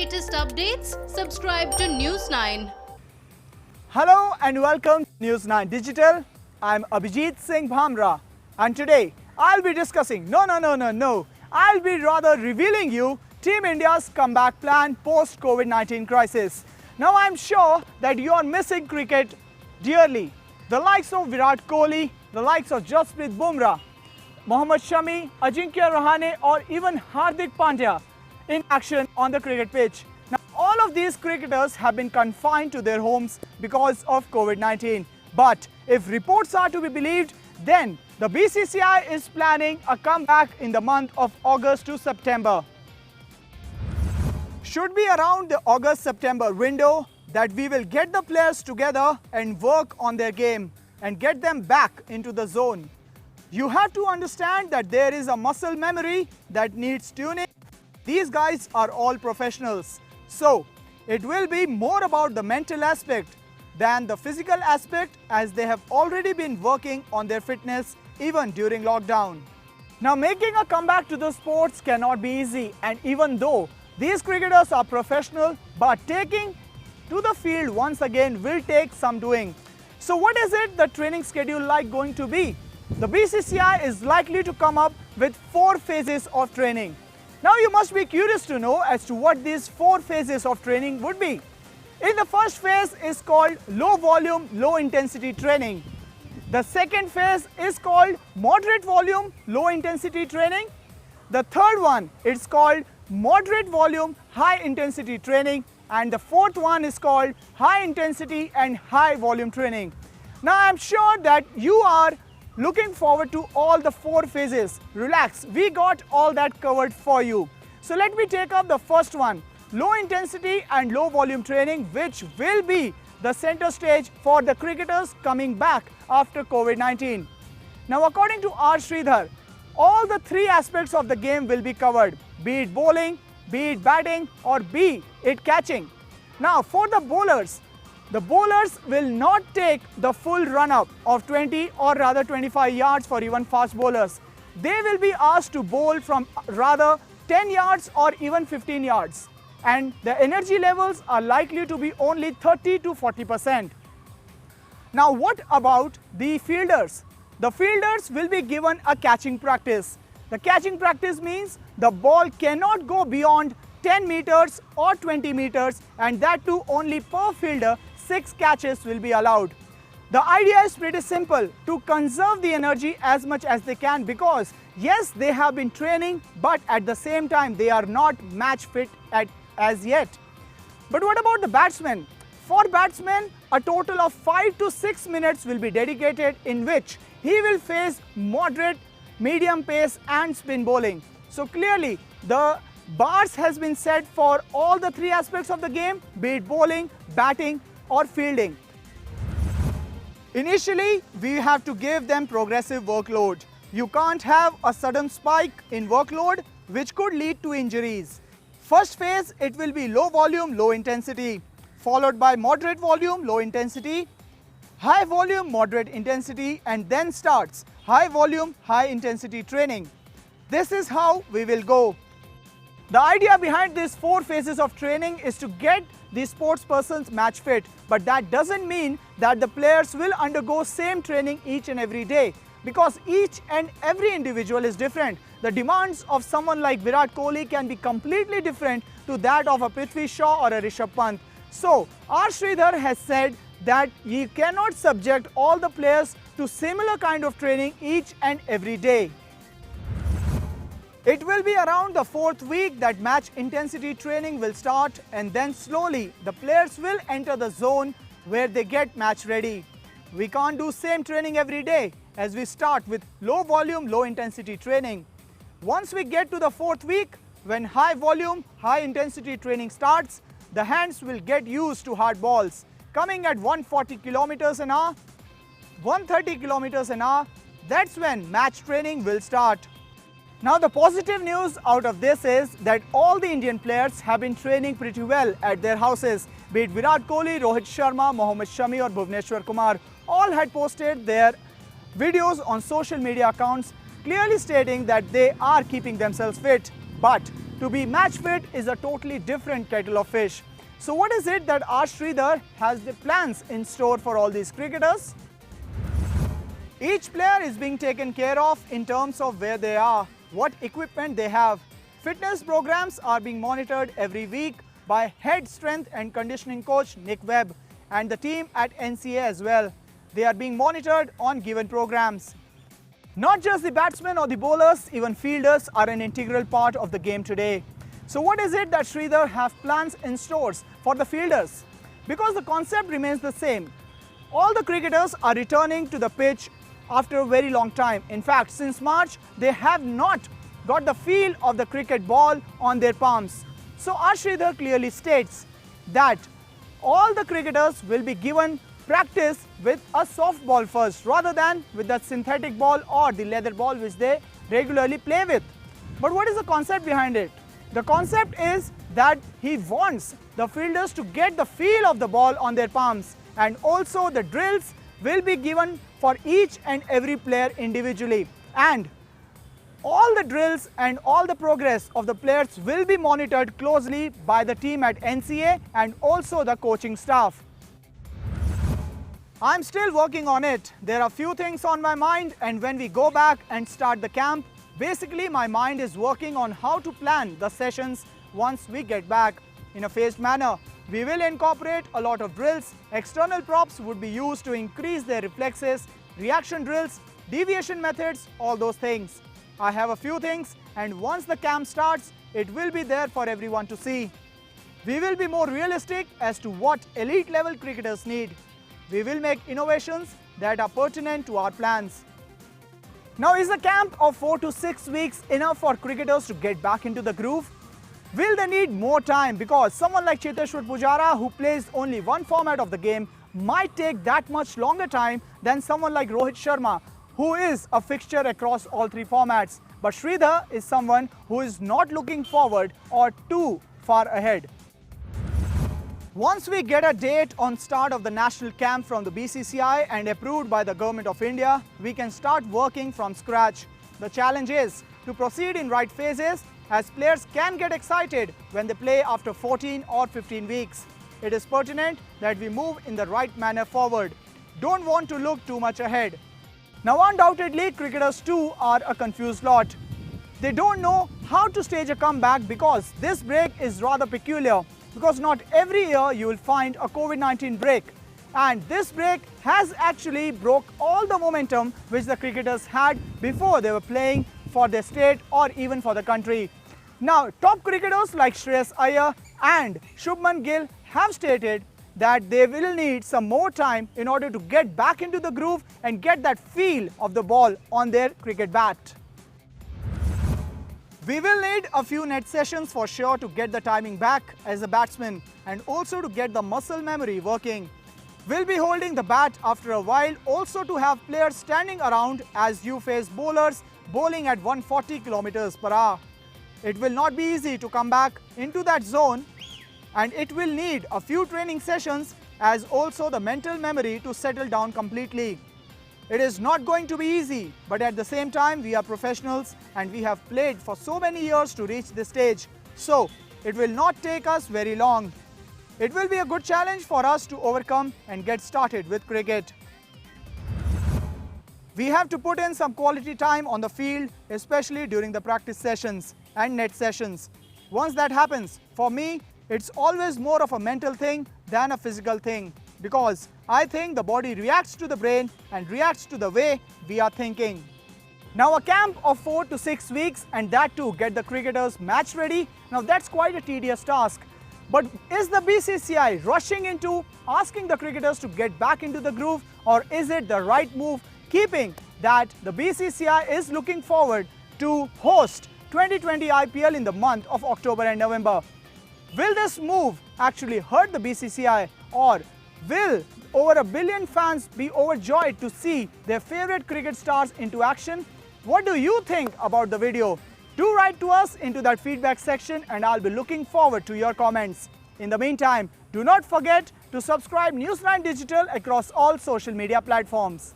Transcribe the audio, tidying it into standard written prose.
latest updates, subscribe to News 9. Hello and welcome to News 9 Digital. I'm Abhijit Singh Bhamra and today I'll be discussing, I'll be rather revealing you Team India's comeback plan post-COVID-19 crisis. Now I'm sure that you are missing cricket dearly. The likes of Virat Kohli, the likes of Jasprit Bumrah, Mohammad Shami, Ajinkya Rahane or even Hardik Pandya in action on the cricket pitch. Now all of these cricketers have been confined to their homes because of COVID-19. But if reports are to be believed, then the BCCI is planning a comeback in the month of August to September. Should be around the August-September window that we will get the players together and work on their game and get them back into the zone. You have to understand that there is a muscle memory that needs tuning. These guys are all professionals. So it will be more about the mental aspect than the physical aspect, as they have already been working on their fitness even during lockdown. Now making a comeback to the sports cannot be easy, and even though these cricketers are professional, but taking to the field once again will take some doing. So what is it the training schedule like going to be? The BCCI is likely to come up with 4 phases of training. Now you must be curious to know as to what these 4 phases of training would be. In the first phase is called low volume, low intensity training. The second phase is called moderate volume, low intensity training. The third one is called moderate volume, high intensity training. And the fourth one is called high intensity and high volume training. Now I'm sure that you are looking forward to all the 4 phases. Relax, we got all that covered for you. So let me take up the first one, low intensity and low volume training, which will be the center stage for the cricketers coming back after COVID-19. Now according to R Sridhar, all the 3 aspects of the game will be covered, be it bowling, be it batting or be it catching. Now for the bowlers will not take the full run-up of 20 or rather 25 yards for even fast bowlers. They will be asked to bowl from rather 10 yards or even 15 yards. And the energy levels are likely to be only 30 to 40%. Now what about the fielders? The fielders will be given a catching practice. The catching practice means the ball cannot go beyond 10 meters or 20 meters, and that too only per fielder 6 catches will be allowed. The idea is pretty simple, to conserve the energy as much as they can, because yes, they have been training, but at the same time they are not match fit as yet. But what about the batsmen? For batsmen, a total of 5 to 6 minutes will be dedicated, in which he will face moderate, medium pace and spin bowling. So clearly the bars has been set for all the 3 aspects of the game, be it bowling, batting or fielding. Initially, we have to give them progressive workload. You can't have a sudden spike in workload which could lead to injuries. First phase, it will be low volume, low intensity, followed by moderate volume, low intensity, high volume, moderate intensity, and then starts high volume, high intensity training. This is how we will go. The idea behind these 4 phases of training is to get the sports persons match fit, but that doesn't mean that the players will undergo same training each and every day, because each and every individual is different. The demands of someone like Virat Kohli can be completely different to that of a Prithvi Shaw or a Rishabh Pant. So R Sridhar has said that you cannot subject all the players to similar kind of training each and every day. It will be around the 4th week that match intensity training will start, and then slowly the players will enter the zone where they get match ready. We can't do same training every day, as we start with low volume, low intensity training. Once we get to the 4th week, when high volume, high intensity training starts, the hands will get used to hard balls. Coming at 140 kilometers an hour, 130 kilometers an hour, that's when match training will start. Now the positive news out of this is that all the Indian players have been training pretty well at their houses. Be it Virat Kohli, Rohit Sharma, Mohammad Shami or Bhuvneshwar Kumar, all had posted their videos on social media accounts clearly stating that they are keeping themselves fit. But to be match fit is a totally different kettle of fish. So what is it that R Sridhar has the plans in store for all these cricketers? Each player is being taken care of in terms of where they are, what equipment they have. Fitness programs are being monitored every week by head strength and conditioning coach Nick Webb and the team at NCA as well. They are being monitored on given programs. Not just the batsmen or the bowlers, even fielders are an integral part of the game today. So what is it that Sridhar have plans in stores for the fielders? Because the concept remains the same. All the cricketers are returning to the pitch after a very long time. In fact, since March, they have not got the feel of the cricket ball on their palms. So R Sridhar clearly states that all the cricketers will be given practice with a soft ball first rather than with the synthetic ball or the leather ball which they regularly play with. But what is the concept behind it? The concept is that he wants the fielders to get the feel of the ball on their palms, and also the drills will be given for each and every player individually, and all the drills and all the progress of the players will be monitored closely by the team at NCA and also the coaching staff. I'm still working on it. There are few things on my mind, and when we go back and start the camp, basically my mind is working on how to plan the sessions once we get back in a phased manner. We will incorporate a lot of drills. External props would be used to increase their reflexes, reaction drills, deviation methods, all those things. I have a few things, and once the camp starts, it will be there for everyone to see. We will be more realistic as to what elite level cricketers need. We will make innovations that are pertinent to our plans. Now, is a camp of 4 to 6 weeks enough for cricketers to get back into the groove? Will they need more time? Because someone like Cheteshwar Pujara, who plays only one format of the game, might take that much longer time than someone like Rohit Sharma, who is a fixture across all three formats. But Sridhar is someone who is not looking forward or too far ahead. Once we get a date on start of the national camp from the BCCI and approved by the Government of India, we can start working from scratch. The challenge is to proceed in right phases, as players can get excited when they play after 14 or 15 weeks. It is pertinent that we move in the right manner forward. Don't want to look too much ahead. Now, undoubtedly, cricketers too are a confused lot. They don't know how to stage a comeback because this break is rather peculiar. Because not every year you will find a COVID-19 break, and this break has actually broke all the momentum which the cricketers had before they were playing for their state or even for the country. Now, top cricketers like Shreyas Iyer and Shubman Gill have stated that they will need some more time in order to get back into the groove and get that feel of the ball on their cricket bat. We will need a few net sessions for sure to get the timing back as a batsman and also to get the muscle memory working. We'll be holding the bat after a while, also to have players standing around as you face bowlers bowling at 140 km per hour. It will not be easy to come back into that zone, and it will need a few training sessions as also the mental memory to settle down completely. It is not going to be easy, but at the same time we are professionals and we have played for so many years to reach this stage. So it will not take us very long. It will be a good challenge for us to overcome and get started with cricket. We have to put in some quality time on the field, especially during the practice sessions and net sessions. Once that happens, for me, it's always more of a mental thing than a physical thing, because I think the body reacts to the brain and reacts to the way we are thinking. Now, a camp of 4 to 6 weeks, and that too get the cricketers match ready, now that's quite a tedious task. But is the BCCI rushing into asking the cricketers to get back into the groove, or is it the right move, keeping that the BCCI is looking forward to host 2020 IPL in the month of October and November? Will this move actually hurt the BCCI, or will over 1 billion fans be overjoyed to see their favorite cricket stars into action? What do you think about the video? Do write to us into that feedback section, and I'll be looking forward to your comments. In the meantime, do not forget to subscribe News9 Digital across all social media platforms.